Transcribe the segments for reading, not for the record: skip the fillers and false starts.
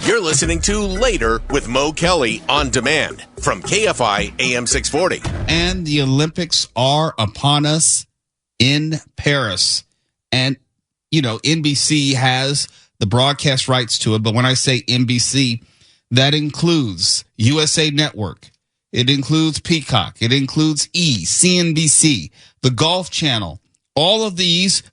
You're listening to Later with Mo Kelly on demand from KFI AM 640. And the Olympics are upon us in Paris. And, you know, NBC has the broadcast rights to it. But when I say NBC, that includes USA Network. It includes Peacock. It includes CNBC, the Golf Channel. All of these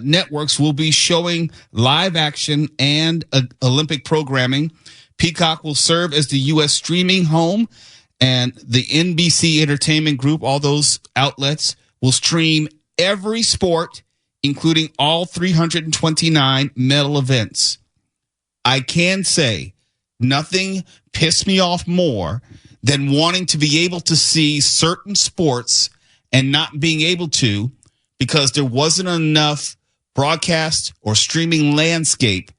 networks will be showing live action and Olympic programming. Peacock will serve as the U.S. streaming home, and the NBC Entertainment Group, all those outlets, will stream every sport, including all 329 medal events. I can say nothing pissed me off more than wanting to be able to see certain sports and not being able to because there wasn't enough broadcast or streaming landscape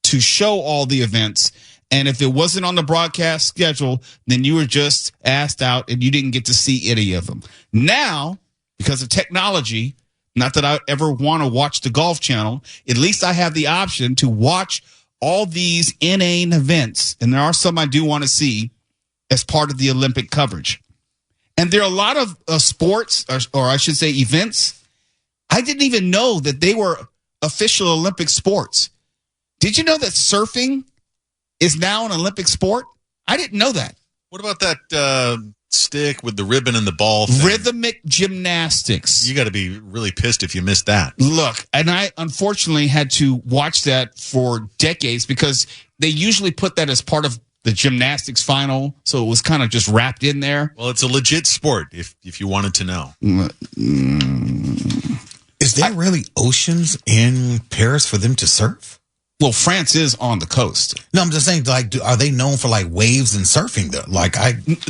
to show all the events. And if it wasn't on the broadcast schedule, then you were just asked out and you didn't get to see any of them. Now, because of technology, not that I ever want to watch the Golf Channel, at least I have the option to watch all these inane events. And there are some I do want to see as part of the Olympic coverage. And there are a lot of sports, or I should say events, I didn't even know that they were official Olympic sports. Did you know that surfing is now an Olympic sport? I didn't know that. What about that stick with the ribbon and the ball thing? Rhythmic gymnastics. You got to be really pissed if you missed that. Look, and I unfortunately had to watch that for decades because they usually put that as part of the gymnastics final, so it was kind of just wrapped in there. Well, it's a legit sport, if you wanted to know. Is there really oceans in Paris for them to surf? Well, France is on the coast. No, I'm just saying, like, are they known for, like, waves and surfing, though?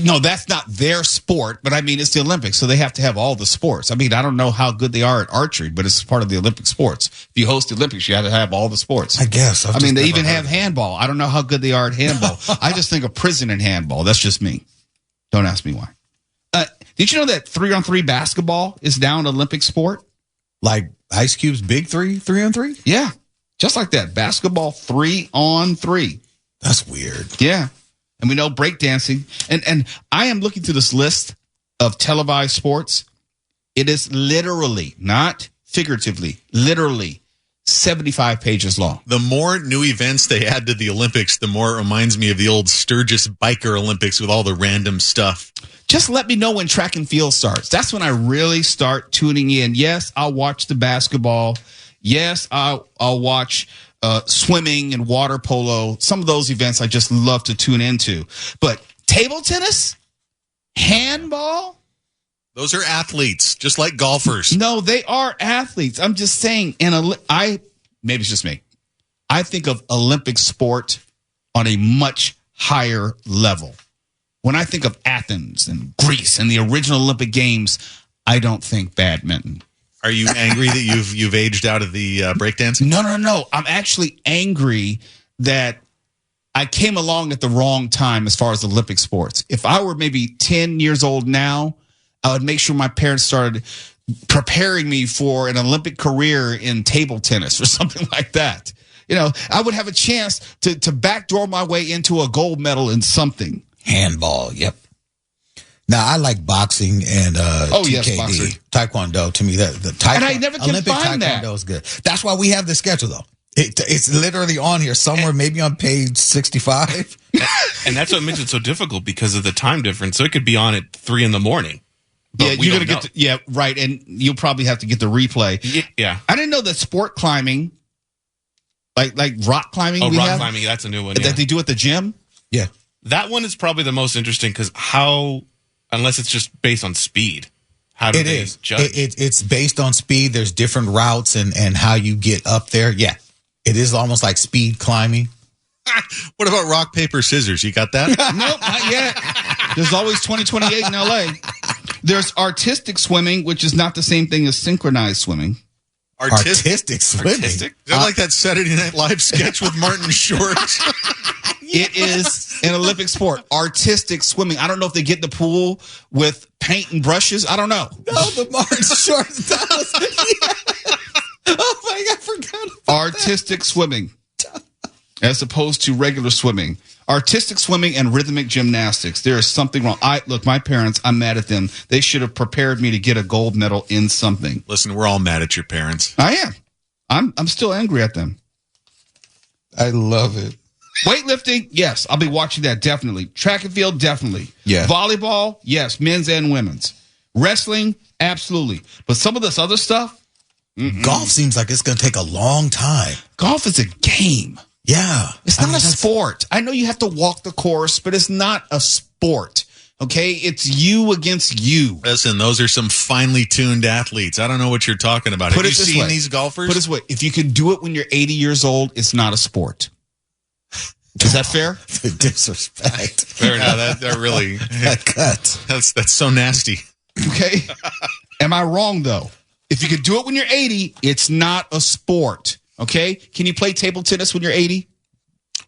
No, that's not their sport, but I mean, it's the Olympics, so they have to have all the sports. I mean, I don't know how good they are at archery, but it's part of the Olympic sports. If you host the Olympics, you have to have all the sports. I guess. I mean, they even have handball. I don't know how good they are at handball. I just think of prison and handball. That's just me. Don't ask me why. Did you know that 3-on-3 basketball is now an Olympic sport? Like Ice Cube's Big 3-on-3? Yeah. Just like that. Basketball 3-on-3. That's weird. Yeah. And we know breakdancing. And I am looking through this list of televised sports. It is literally, not figuratively, literally 75 pages long. The more new events they add to the Olympics, the more it reminds me of the old Sturgis Biker Olympics with all the random stuff. Just let me know when track and field starts. That's when I really start tuning in. Yes, I'll watch the basketball. Yes, I'll watch swimming and water polo. Some of those events I just love to tune into. But table tennis, handball. Those are athletes, just like golfers. No, they are athletes. I'm just saying, maybe it's just me. I think of Olympic sport on a much higher level. When I think of Athens and Greece and the original Olympic Games, I don't think badminton. Are you angry that you've aged out of the breakdancing? No. I'm actually angry that I came along at the wrong time as far as Olympic sports. If I were maybe 10 years old now, I would make sure my parents started preparing me for an Olympic career in table tennis or something like that. You know, I would have a chance to backdoor my way into a gold medal in something. Handball, yep. Now, I like boxing and TKD, yes, Taekwondo. To me, the taekwondo, and I never can Olympic find that. Taekwondo is good. That's why we have the schedule, though. It's literally on here somewhere, maybe on page 65. And that's what makes it so difficult because of the time difference. So it could be on at 3 a.m. Yeah, you're gonna get right, and you'll probably have to get the replay. Yeah, I didn't know that sport climbing, like rock climbing. Climbing, that's a new one. That they do at the gym. Yeah. That one is probably the most interesting because unless it's just based on speed, how do they judge? It's based on speed. There's different routes and how you get up there. Yeah, it is almost like speed climbing. What about rock, paper, scissors? You got that? Nope, not yet. There's always 2028 in LA. There's artistic swimming, which is not the same thing as synchronized swimming. Artistic swimming? Is that like that Saturday Night Live sketch with Martin Short? It is an Olympic sport. Artistic swimming. I don't know if they get in the pool with paint and brushes. I don't know. No, the Martin Short does. Yeah. Oh, my God, I forgot about Artistic swimming. as opposed to regular swimming. Artistic swimming and rhythmic gymnastics. There is something wrong. Look, my parents, I'm mad at them. They should have prepared me to get a gold medal in something. Listen, we're all mad at your parents. I am. I'm still angry at them. I love it. Weightlifting, yes, I'll be watching that definitely. Track and field, definitely. Yeah. Volleyball, yes, men's and women's. Wrestling, absolutely. But some of this other stuff, golf seems like it's going to take a long time. Golf is a game. Yeah. It's not a sport. I know you have to walk the course, but it's not a sport. Okay? It's you against you. Listen, those are some finely tuned athletes. I don't know what you're talking about. Have you seen these golfers? Put it this way. If you can do it when you're 80 years old, it's not a sport. Is that fair? Disrespect. Fair enough. That really that cut. That's so nasty. Okay. Am I wrong though? If you can do it when you're 80, it's not a sport. Okay. Can you play table tennis when you're 80?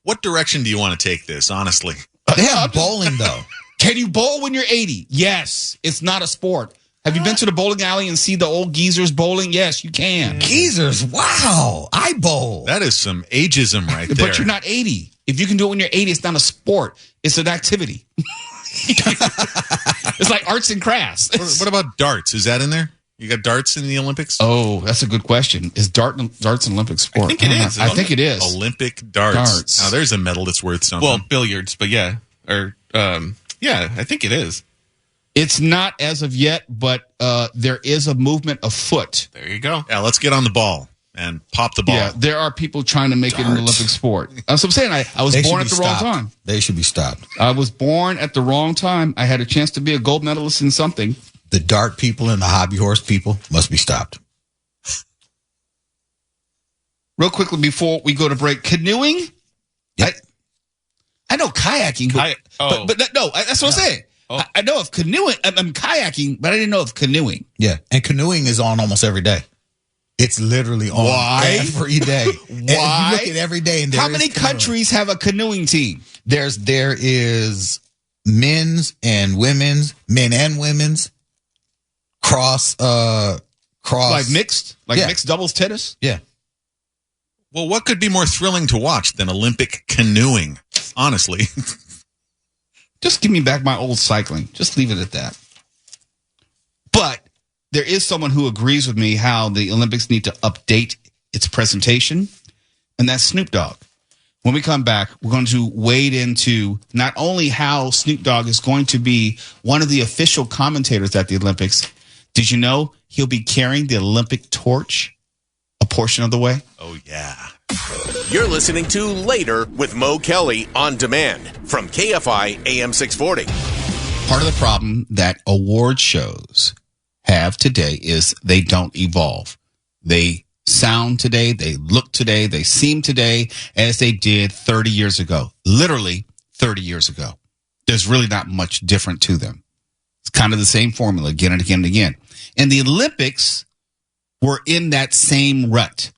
What direction do you want to take this, honestly? They have bowling though. Can you bowl when you're 80? Yes. It's not a sport. Have you been to the bowling alley and see the old geezers bowling? Yes, you can. Geezers. Wow. I bowl. That is some ageism right there. But you're not 80. If you can do it when you're 80, it's not a sport. It's an activity. It's like arts and crafts. What about darts? Is that in there? You got darts in the Olympics? Oh, that's a good question. Is darts an Olympic sport? I think it is. I think it is. Olympic darts. Now, there's a medal that's worth something. Well, billiards, but yeah. Or, yeah, I think it is. It's not as of yet, but there is a movement afoot. There you go. Yeah, let's get on the ball and pop the ball. Yeah, there are people trying to make it an Olympic sport. That's what I'm saying. I was born at the wrong time. They should be stopped. I was born at the wrong time. I had a chance to be a gold medalist in something. The dart people and the hobby horse people must be stopped. Real quickly before we go to break, canoeing? Yep. I know kayaking, but no, that's what I'm saying. Oh. I know of canoeing. I'm kayaking, but I didn't know of canoeing. Yeah, and canoeing is on almost every day. It's literally on every day. Why? And you look at every day, and how many countries have a canoeing team? There is men's and women's, men and women's, cross like mixed doubles tennis. Yeah. Well, what could be more thrilling to watch than Olympic canoeing? Honestly. Just give me back my old cycling. Just leave it at that. But there is someone who agrees with me how the Olympics need to update its presentation, and that's Snoop Dogg. When we come back, we're going to wade into not only how Snoop Dogg is going to be one of the official commentators at the Olympics. Did you know he'll be carrying the Olympic torch a portion of the way? Oh, yeah. You're listening to Later with Mo Kelly on demand from KFI AM 640. Part of the problem that award shows have today is they don't evolve. They sound today, they look today, they seem today as they did 30 years ago. Literally 30 years ago. There's really not much different to them. It's kind of the same formula again and again and again. And the Olympics were in that same rut.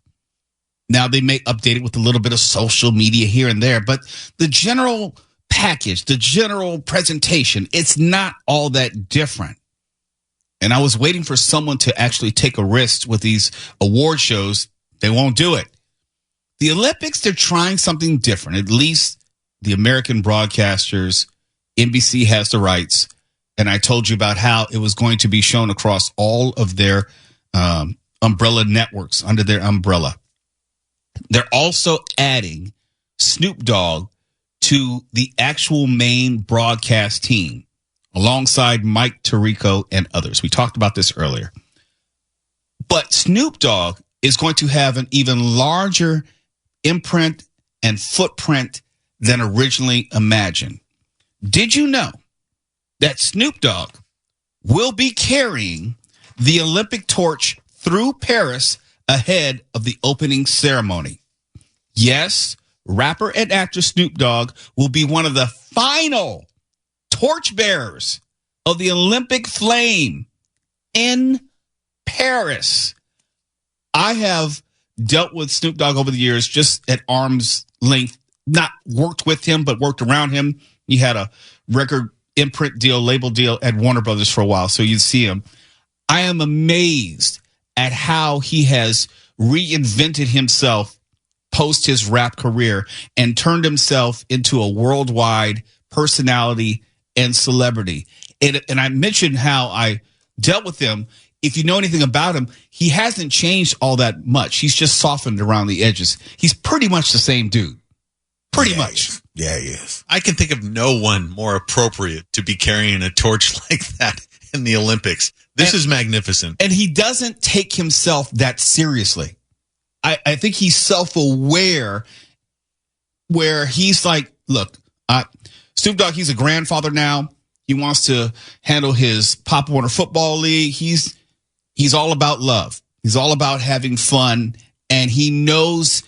Now they may update it with a little bit of social media here and there, but the general package, the general presentation, it's not all that different. And I was waiting for someone to actually take a risk with these award shows. They won't do it. The Olympics, they're trying something different. At least the American broadcasters, NBC has the rights. And I told you about how it was going to be shown across all of their umbrella networks under their umbrella. They're also adding Snoop Dogg to the actual main broadcast team alongside Mike Tirico and others. We talked about this earlier. But Snoop Dogg is going to have an even larger imprint and footprint than originally imagined. Did you know that Snoop Dogg will be carrying the Olympic torch through Paris ahead of the opening ceremony? Yes, rapper and actor Snoop Dogg will be one of the final torchbearers of the Olympic flame in Paris. I have dealt with Snoop Dogg over the years just at arm's length, not worked with him, but worked around him. He had a record imprint deal, label deal at Warner Brothers for a while, so you'd see him. I am amazed at how he has reinvented himself post his rap career and turned himself into a worldwide personality and celebrity. And I mentioned how I dealt with him. If you know anything about him, he hasn't changed all that much. He's just softened around the edges. He's pretty much the same dude. Pretty much. Yeah, he is. I can think of no one more appropriate to be carrying a torch like that in the Olympics. This is magnificent. And he doesn't take himself that seriously. I think he's self-aware where he's like, look, Snoop Dogg, he's a grandfather now. He wants to handle his Pop Warner Football League. He's all about love. He's all about having fun. And he knows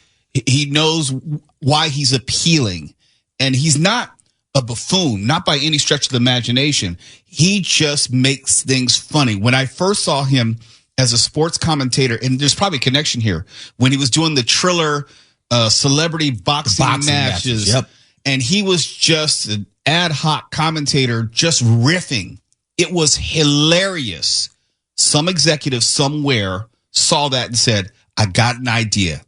why he's appealing. And he's not a buffoon, not by any stretch of the imagination. He just makes things funny. When I first saw him as a sports commentator, and there's probably a connection here, when he was doing the Triller celebrity boxing matches. Yep. And he was just an ad hoc commentator, just riffing. It was hilarious. Some executive somewhere saw that and said, I got an idea.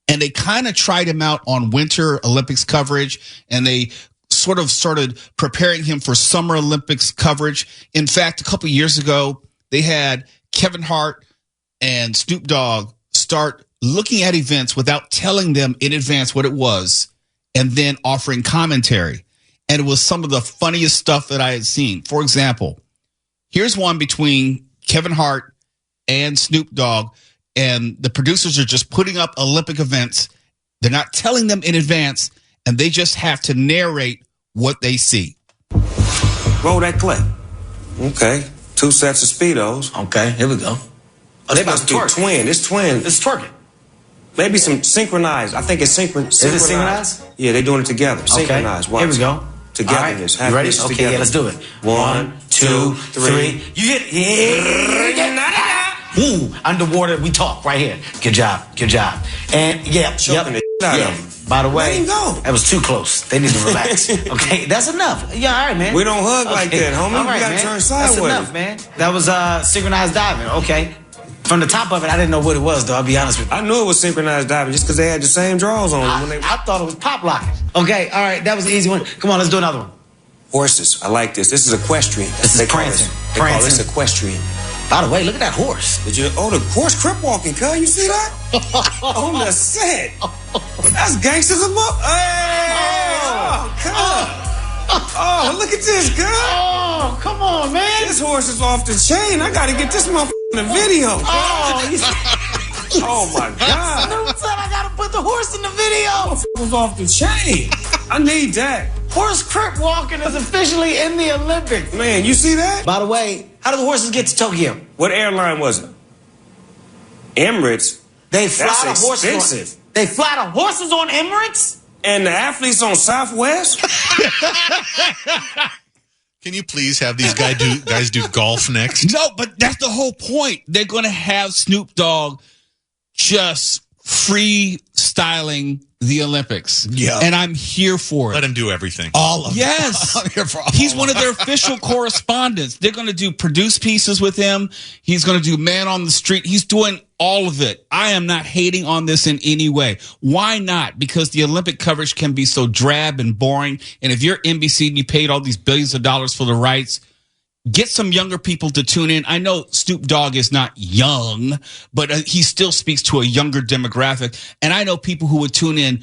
And they kind of tried him out on Winter Olympics coverage, and they sort of started preparing him for Summer Olympics coverage. In fact, a couple of years ago, they had Kevin Hart and Snoop Dogg start looking at events without telling them in advance what it was, and then offering commentary. And it was some of the funniest stuff that I had seen. For example, here's one between Kevin Hart and Snoop Dogg, and the producers are just putting up Olympic events. They're not telling them in advance, and they just have to narrate what they see. Roll that clip. Okay. 2 sets of Speedos. Okay, here we go. Oh, They must be twin. It's twin. It's twerking. Maybe some synchronized. I think it's synchronized. Is it synchronized? Yeah, they're doing it together. Synchronized. Okay, here we go. Togetherness. All right. You ready? Okay, Together. yeah, let's do it. 1, 2, 3. You hit it. Ooh, underwater, we talk right here. Good job. And Choking the shit out of him. By the way, Let him go. that was too close. They need to relax. Okay, that's enough. Yeah, all right, man. We don't hug like that, homie. All right, We gotta man. turn sideways. That's enough, man. That was synchronized diving. Okay. From the top of it, I didn't know what it was, though. I'll be honest with you. I knew it was synchronized diving just because they had the same draws on them. I thought it was pop locking. Okay, all right, that was an easy one. Come on, let's do another one. Horses. I like this. This is equestrian. This is They call prancing. this- They call this equestrian. By the way, look at that horse. Did you? Oh, the horse crip walking, cuz. You see that? On the set. That's gangsters of up. Hey! Oh, cuz. Oh, look at this, cuz. Oh, come on, man. This horse is off the chain. I gotta get this motherfucker in the video, cuz. Oh, my God. Snoop said I gotta put the horse in the video. Was off the chain. I need that. Horse crip walking is officially in the Olympics. Man, you see that? By the way, how do the horses get to Tokyo? What airline was it? Emirates. They fly That's the horses. expensive. They fly the horses on Emirates? And the athletes on Southwest? Can you please have these guys do golf next? No, but that's the whole point. They're going to have Snoop Dogg just freestyling the Olympics. Yeah. And I'm here for it. Let him do everything. All of Yes. I'm here for all He's of one of their official correspondents. They're going to do produce pieces with him. He's going to do man on the street. He's doing all of it. I am not hating on this in any way. Why not? Because the Olympic coverage can be so drab and boring. And if you're NBC and you paid all these billions of dollars for the rights, get some younger people to tune in. I know Snoop Dogg is not young, but he still speaks to a younger demographic. And I know people who would tune in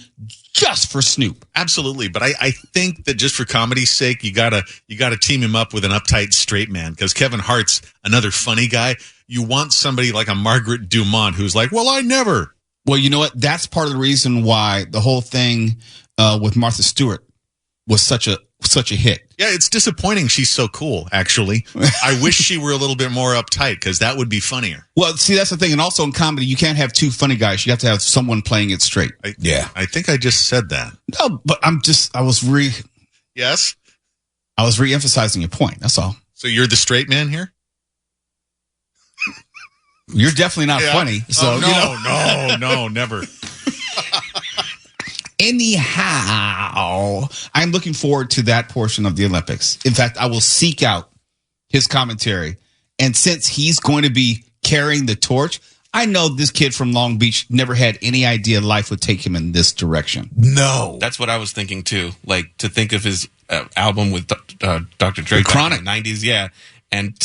just for Snoop. Absolutely, but I think that just for comedy's sake, you gotta team him up with an uptight straight man, because Kevin Hart's another funny guy. You want somebody like a Margaret Dumont who's like, well, I never. Well, you know what? That's part of the reason why the whole thing with Martha Stewart was such a hit. Yeah, it's disappointing she's so cool, actually. I wish she were a little bit more uptight, because that would be funnier. Well, see, that's the thing. And also in comedy, you can't have two funny guys. You have to have someone playing it straight. I think I just said that. No, but Yes? I was re-emphasizing your point. That's all. So you're the straight man here? You're definitely not funny. So, no, never. Anyhow, I'm looking forward to that portion of the Olympics. In fact, I will seek out his commentary. And since he's going to be carrying the torch, I know this kid from Long Beach never had any idea life would take him in this direction. No. That's what I was thinking too. Like to think of his album with Dr. Dre, Chronic. in the 90s, yeah, and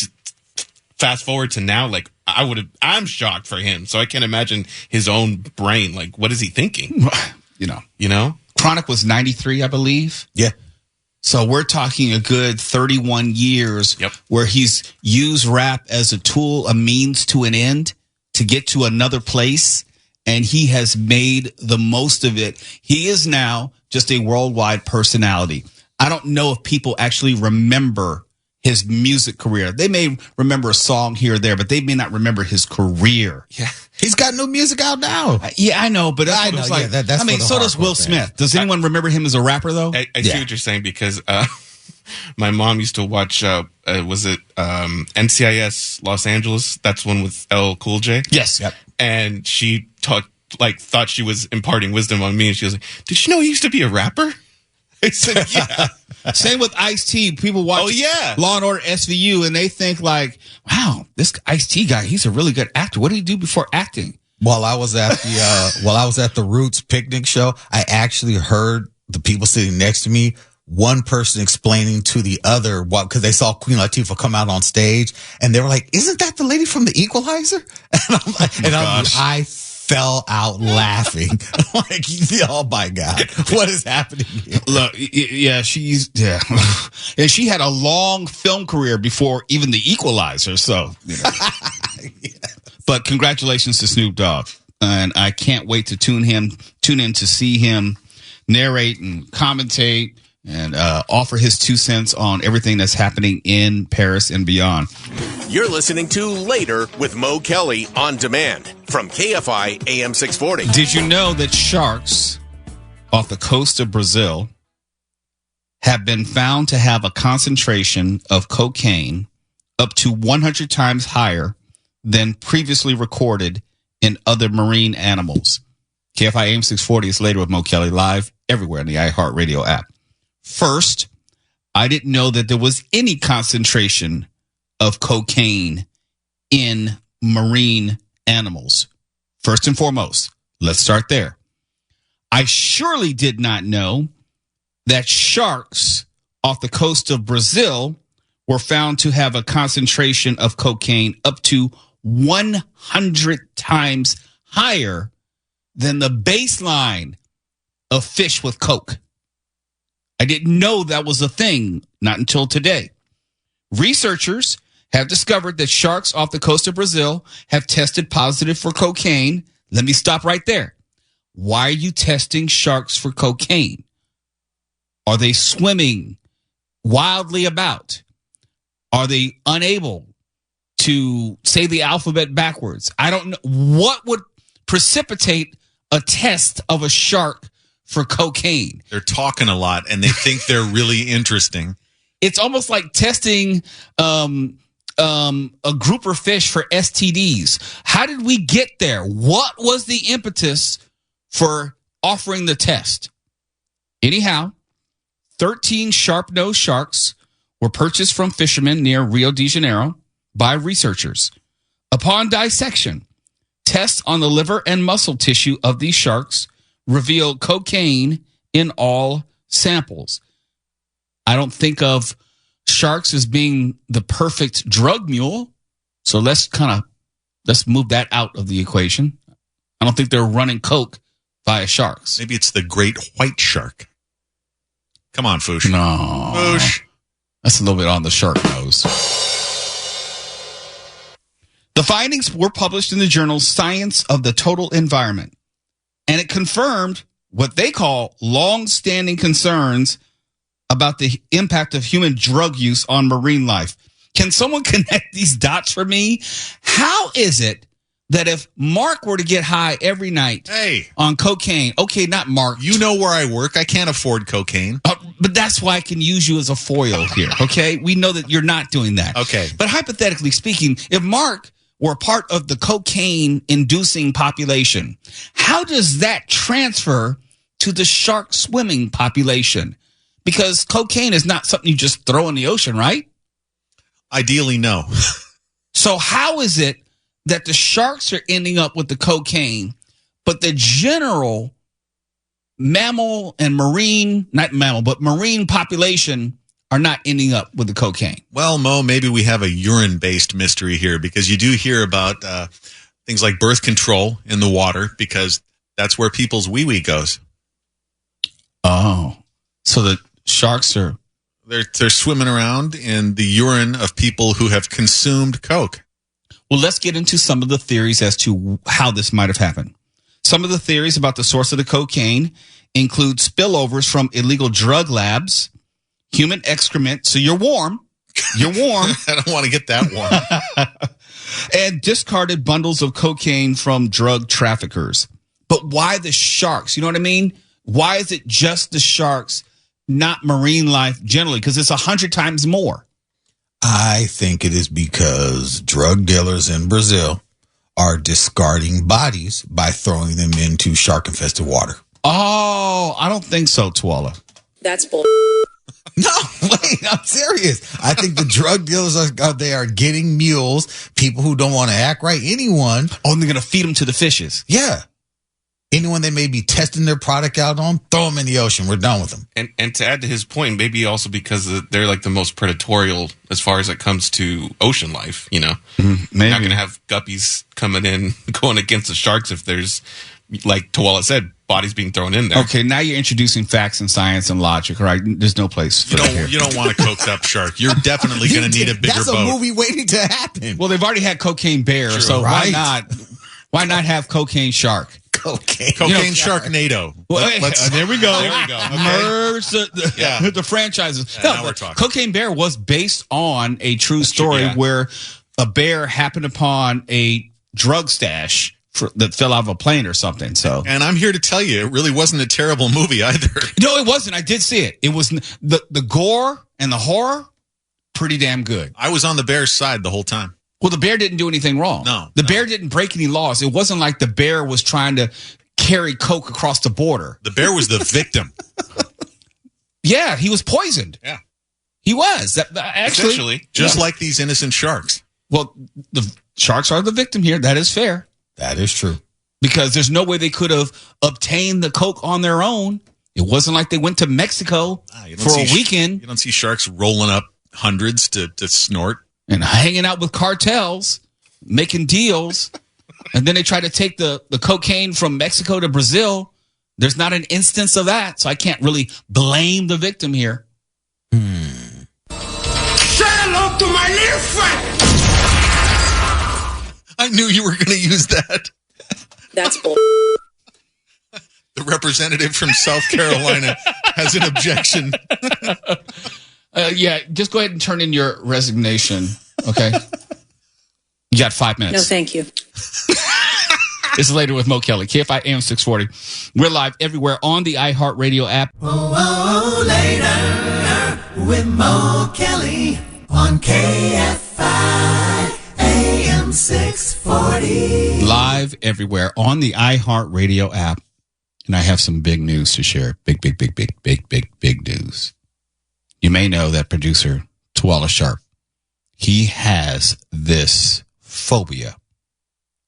fast forward to now, like I'm shocked for him. So I can't imagine his own brain. Like, what is he thinking? You know, Chronic was 93, I believe. Yeah. So we're talking a good 31 years where he's used rap as a tool, a means to an end to get to another place. And he has made the most of it. He is now just a worldwide personality. I don't know if people actually remember his music career. They may remember a song here or there, but they may not remember his career. Yeah. He's got new music out now. Yeah, I know, but I know. like, Yeah, that's so does Will Smith. Does anyone remember him as a rapper, though? I see what you're saying because my mom used to watch, was it NCIS Los Angeles? That's one with L Cool J. Yes. Yep. And she thought she was imparting wisdom on me. And she was like, did you know he used to be a rapper? I said, yeah. Same with Ice-T. People watch Law and Order SVU and they think like, wow, this Ice-T guy, he's a really good actor. What did he do before acting? While I was at the Roots picnic show, I actually heard the people sitting next to me, one person explaining to the other because they saw Queen Latifah come out on stage and they were like, isn't that the lady from The Equalizer? And I'm like, I fell out laughing. Like, oh my God, what is happening here? Look, and she had a long film career before even The Equalizer. So, But congratulations to Snoop Dogg, and I can't wait to tune in to see him narrate and commentate and offer his 2 cents on everything that's happening in Paris and beyond. You're listening to Later with Mo Kelly on demand from KFI AM 640. Did you know that sharks off the coast of Brazil have been found to have a concentration of cocaine up to 100 times higher than previously recorded in other marine animals? KFI AM 640 is Later with Mo Kelly, live everywhere in the iHeartRadio app. First, I didn't know that there was any concentration of cocaine in marine animals. First and foremost, let's start there. I surely did not know that sharks off the coast of Brazil were found to have a concentration of cocaine up to 100 times higher than the baseline of fish with coke. I didn't know that was a thing, not until today. Researchers have discovered that sharks off the coast of Brazil have tested positive for cocaine. Let me stop right there. Why are you testing sharks for cocaine? Are they swimming wildly about? Are they unable to say the alphabet backwards? I don't know. What would precipitate a test of a shark for cocaine? They're talking a lot and they think they're really interesting. It's almost like testing a grouper fish for STDs. How did we get there? What was the impetus for offering the test? Anyhow, 13 sharp-nosed sharks were purchased from fishermen near Rio de Janeiro by researchers. Upon dissection, tests on the liver and muscle tissue of these sharks revealed cocaine in all samples. I don't think of sharks as being the perfect drug mule, so let's move that out of the equation. I don't think they're running coke via sharks. Maybe it's the great white shark. Come on, Foosh. No. Foosh. That's a little bit on the shark nose. The findings were published in the journal Science of the Total Environment, and it confirmed what they call long-standing concerns about the impact of human drug use on marine life. Can someone connect these dots for me? How is it that if Mark were to get high every night on cocaine, okay, not Mark. You know where I work. I can't afford cocaine. But that's why I can use you as a foil here, okay? We know that you're not doing that. Okay. But hypothetically speaking, if Mark were part of the cocaine-inducing population, how does that transfer to the shark swimming population? Because cocaine is not something you just throw in the ocean, right? Ideally, no. So how is it that the sharks are ending up with the cocaine, but the general mammal and marine, not mammal, but marine population are not ending up with the cocaine. Well, Mo, maybe we have a urine-based mystery here because you do hear about things like birth control in the water because that's where people's wee-wee goes. Oh, so the sharks are... They're swimming around in the urine of people who have consumed coke. Well, let's get into some of the theories as to how this might have happened. Some of the theories about the source of the cocaine include spillovers from illegal drug labs, human excrement. So you're warm. You're warm. I don't want to get that warm. And discarded bundles of cocaine from drug traffickers. But why the sharks? You know what I mean? Why is it just the sharks, not marine life generally? Because it's 100 times more. I think it is because drug dealers in Brazil are discarding bodies by throwing them into shark-infested water. Oh, I don't think so, Tuala. That's bull. No, wait, I'm serious. I think the drug dealers they are getting mules, people who don't want to act right, anyone. Oh, and they're going to feed them to the fishes. Yeah. Anyone they may be testing their product out on, throw them in the ocean. We're done with them. And to add to his point, maybe also because they're like the most predatorial as far as it comes to ocean life, you know? Maybe. You're not going to have guppies coming in, going against the sharks if there's, like Tuala said, bodies being thrown in there. Okay, now you're introducing facts and science and logic, all right? There's no place for that here. You don't want a coked up shark. You're definitely going to need a bigger That's boat. a movie waiting to happen. Well, they've already had Cocaine Bear, True, so right? why not have Cocaine Shark? Cocaine. Cocaine Sharknado. Well, there we go. There we go. Okay. Merge the franchises. Yeah, now we're talking. Cocaine Bear was based on a true story where a bear happened upon a drug stash that fell out of a plane or something. So, And I'm here to tell you, it really wasn't a terrible movie either. no, it wasn't. I did see it. It was the gore and the horror, pretty damn good. I was on the bear's side the whole time. Well, the bear didn't do anything wrong. The bear didn't break any laws. It wasn't like the bear was trying to carry coke across the border. The bear was the victim. Yeah, he was poisoned. Yeah. He was. Actually, Essentially. Just like these innocent sharks. well, the sharks are the victim here. That is fair. That is true. Because there's no way they could have obtained the coke on their own. It wasn't like they went to Mexico for a weekend You don't see sharks rolling up hundreds to snort. and hanging out with cartels, making deals. And then they try to take the cocaine from Mexico to Brazil. There's not an instance of that. So I can't really blame the victim here. Say hello to my little friend. I knew you were going to use that. That's bull. The representative from South Carolina has an objection. Yeah, just go ahead and turn in your resignation, okay? You got 5 minutes. No, thank you. It's Later with Mo Kelly, KFI AM 640. We're live everywhere on the iHeartRadio app. Later with Mo Kelly on KFI AM 640. Live everywhere on the iHeartRadio app. And I have some big news to share. Big news. You may know that producer, Tuala Sharp, he has this phobia,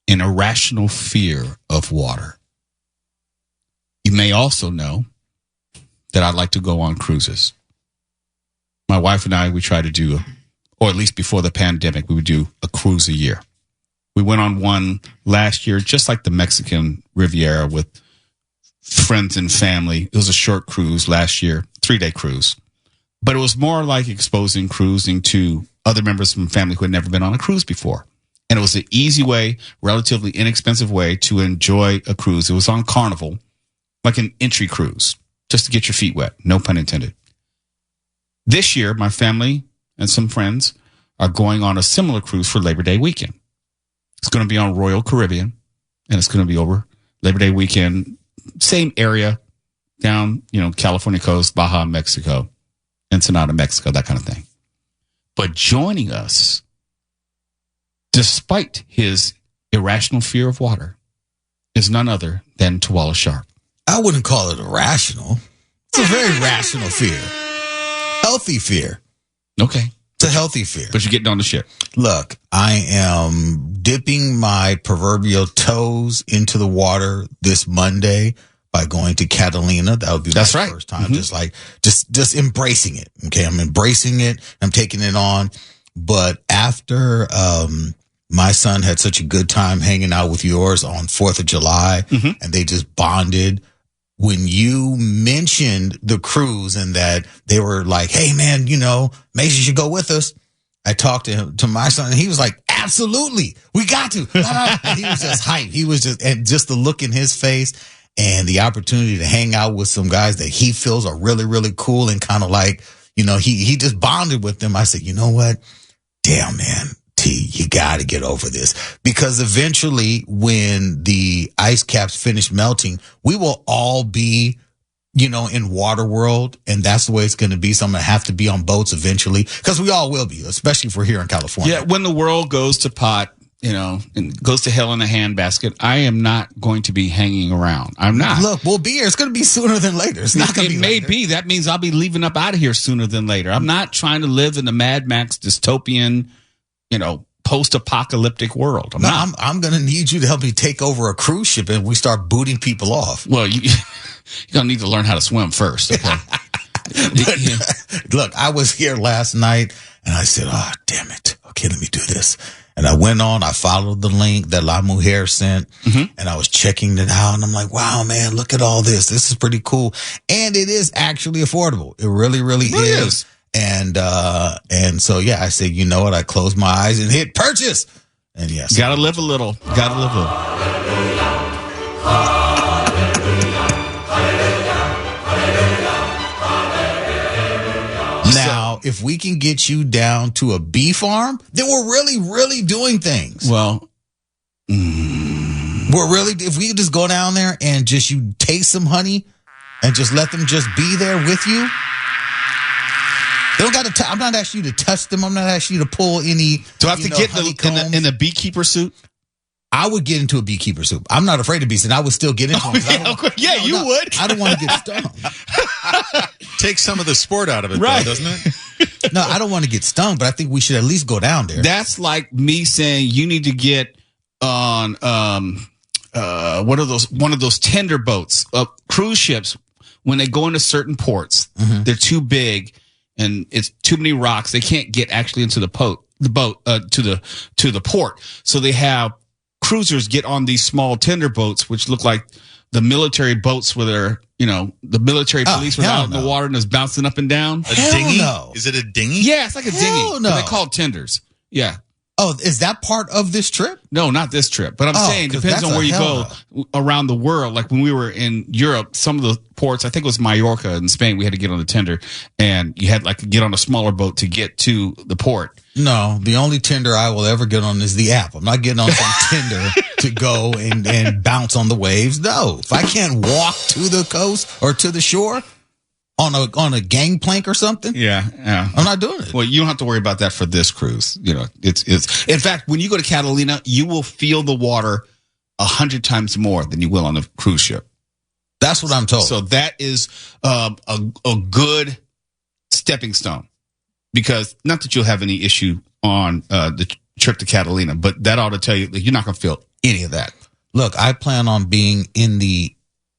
an irrational fear of water. You may also know that I like to go on cruises. My wife and I, we try to do, or at least before the pandemic, we would do a cruise a year. We went on one last year, just like the Mexican Riviera with friends and family. It was a short cruise last year, 3-day cruise. But it was more like exposing cruising to other members from family who had never been on a cruise before. And it was an easy way, relatively inexpensive way to enjoy a cruise. It was on Carnival, like an entry cruise, just to get your feet wet. No pun intended. This year, my family and some friends are going on a similar cruise for Labor Day weekend. It's going to be on Royal Caribbean, and it's going to be over Labor Day weekend, same area, down, California coast, Baja, Mexico, Ensenada, Mexico, that kind of thing. But joining us, despite his irrational fear of water, is none other than Tuala Sharp. I wouldn't call it irrational. It's a very rational fear. Healthy fear. Okay. It's a healthy fear. But you're getting on the ship. Look, I am dipping my proverbial toes into the water this Monday by going to Catalina. That would be my first time. Just embracing it. Okay. I'm embracing it. I'm taking it on. But after, my son had such a good time hanging out with yours on 4th of July and they just bonded. When you mentioned the cruise and that they were like, hey man, you know, Mason should go with us. I talked to my son and he was like, absolutely, we got to. And he was just hyped. And just the look in his face and the opportunity to hang out with some guys that he feels are really, really cool and kind of like, you know, he just bonded with them. I said, you know what? Damn, man. You got to get over this, because eventually when the ice caps finish melting, we will all be, you know, in water world, and that's the way it's going to be. So I'm going to have to be on boats eventually, because we all will be, especially if we're here in California. Yeah, when the world goes to pot, you know, and goes to hell in a handbasket, I am not going to be hanging around. I'm not. Look, we'll be here. It's going to be sooner than later. It's not going to be later. It may be. That means I'll be leaving up out of here sooner than later. I'm not trying to live in the Mad Max dystopian, you know, post-apocalyptic world. I'm going to need you to help me take over a cruise ship and we start booting people off. Well, you're going to need to learn how to swim first. Okay. Look, I was here last night and I said, oh, damn it. Okay, let me do this. And I went on, I followed the link that La Mujer sent and I was checking it out and I'm like, wow, man, look at all this. This is pretty cool. And it is actually affordable. It really, really is. And so, yeah, I said, you know what? I closed my eyes and hit purchase. And yes. Gotta live a little. Gotta live a little. Now, if we can get you down to a bee farm, then we're really, really doing things. Well, if we could just go down there and just you taste some honey and just let them just be there with you. They don't got to. I'm not asking you to touch them. I'm not asking you to pull any. Do I have to get in the beekeeper suit? I would get into a beekeeper suit. I'm not afraid of bees, and I would still get into them. You would. I don't want to get stung. Take some of the sport out of it, right? Though, doesn't it? No, I don't want to get stung, but I think we should at least go down there. That's like me saying you need to get on one of those tender boats, cruise ships. When they go into certain ports, they're too big. And it's too many rocks. They can't get actually into the boat to the port. So they have cruisers get on these small tender boats, which look like the military boats where they're, you know, the military police were out in the water and is bouncing up and down. A dinghy? No. Is it a dinghy? Yeah, it's like a dinghy. No. They call it tenders. Yeah. Oh, is that part of this trip? No, not this trip. But I'm saying depends on where you go around the world. Like when we were in Europe, some of the ports, I think it was Mallorca in Spain, we had to get on the tender and you had like to get on a smaller boat to get to the port. No, the only tender I will ever get on is the app. I'm not getting on some tender to go and bounce on the waves. No, if I can't walk to the coast or to the shore on a gangplank or something. Yeah. I'm not doing it. Well, you don't have to worry about that for this cruise. You know, it's in fact, when you go to Catalina, you will feel the water 100 times more than you will on a cruise ship. That's what I'm told. So that is a good stepping stone, because not that you'll have any issue on the trip to Catalina, but that ought to tell you that you're not going to feel any of that. Look, I plan on being in the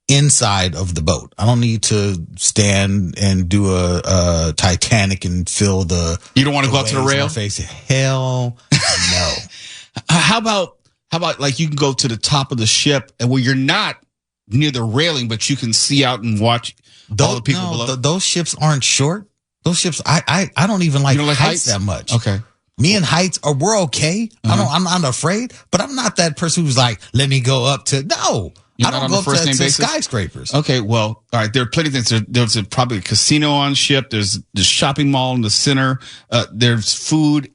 inside of the boat. I don't need to stand and do a Titanic and feel the. You don't want to go up to the rail? Face. Hell no. How about like you can go to the top of the ship and where you're not near the railing, but you can see out and watch all the people below? Those ships aren't short. Those ships, I don't even like, heights that much. Okay. Me and heights, we're okay. I'm not afraid, but I'm not that person who's like, let me go up to, no. You're I don't go up to skyscrapers. Okay, well, all right. There are plenty of things. There's probably a casino on ship. There's the shopping mall in the center. There's food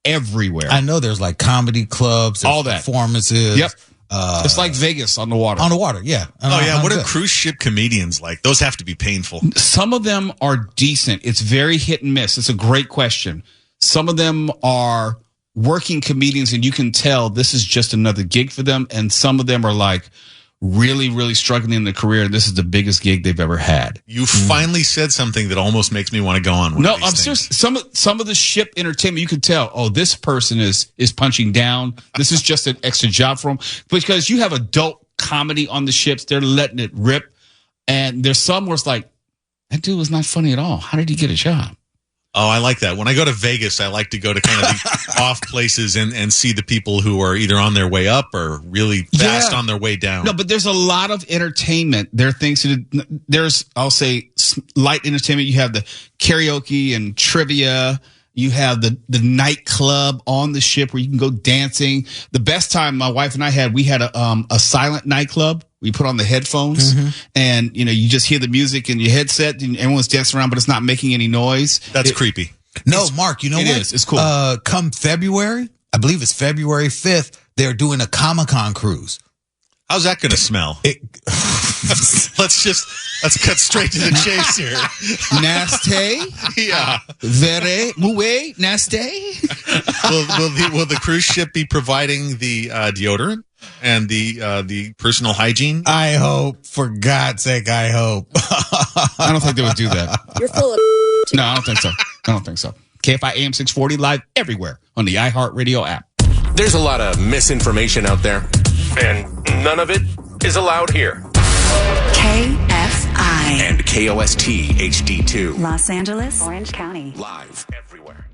everywhere. I know there's like comedy clubs, all that performances. Yep. It's like Vegas on the water. On the water, yeah. What are cruise ship comedians like? Those have to be painful. Some of them are decent. It's very hit and miss. It's a great question. Some of them are working comedians, and you can tell this is just another gig for them. And some of them are like, really, really struggling in their career, and this is the biggest gig they've ever had. You finally said something that almost makes me want to go on. No, I'm serious. Some of the ship entertainment, you could tell, oh, this person is punching down. This is just an extra job for them. Because you have adult comedy on the ships. They're letting it rip. And there's some where it's like, that dude was not funny at all. How did he get a job? Oh, I like that. When I go to Vegas, I like to go to kind of the off places and see the people who are either on their way up or really fast on their way down. No, but there's a lot of entertainment. There are things to do. There's, I'll say, light entertainment. You have the karaoke and trivia. You have the nightclub on the ship where you can go dancing. The best time my wife and I had, we had a silent nightclub. We put on the headphones and, you just hear the music in your headset and everyone's dancing around, but it's not making any noise. That's creepy. No, Mark, you know what? It is. It's cool. Come February, I believe it's February 5th, they're doing a Comic-Con cruise. How's that going to smell? Let's cut straight to the chase here. Nasty. Yeah. Very, muy nasty. Will the cruise ship be providing the deodorant and the personal hygiene? I hope. For God's sake, I hope. I don't think they would do that. You're full of No, I don't think so. KFI AM 640 live everywhere on the iHeartRadio app. There's a lot of misinformation out there, and none of it is allowed here. KFI. And KOST HD2. Los Angeles, Orange County. Live everywhere.